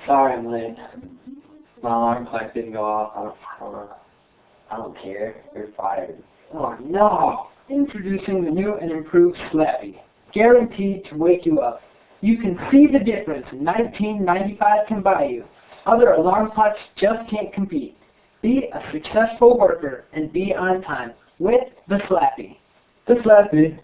Sorry I'm late. My alarm clock didn't go off. I don't care. You're fired. Oh no! Introducing the new and improved Slappy. Guaranteed to wake you up. You can see the difference $19.95 can buy you. Other alarm clocks just can't compete. Be a successful worker and be on time with the Slappy. The Slappy.